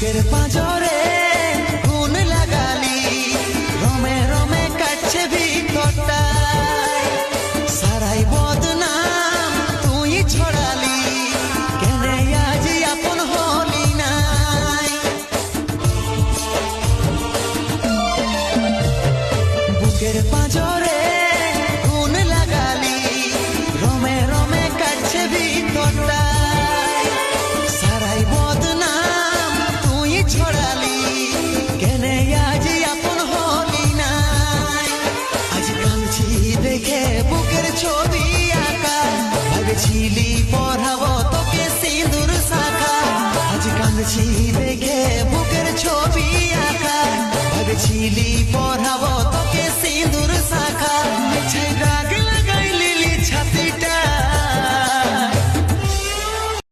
বুকের পাঁজরে গুণ লাগালি, রমে রমে কাটছে ভিতরটায়, সারাই বদনাম তুই ছড়ালি, কেনে আজ আপন হলি নাই। বুকের পাঁজরে গুণ লাগালি, রমে রমে কাটছে ভিতরটায়, সারাই বদনাম তুই ছড়ালি, কেনে আজ আপন হলি নাই। আজ কাঁদছি দেখে বুকের ছবি আঁকা, ভেবেছিলি পড়াবো তোকে সিঁদুর শাখা। আজ কাঁদছি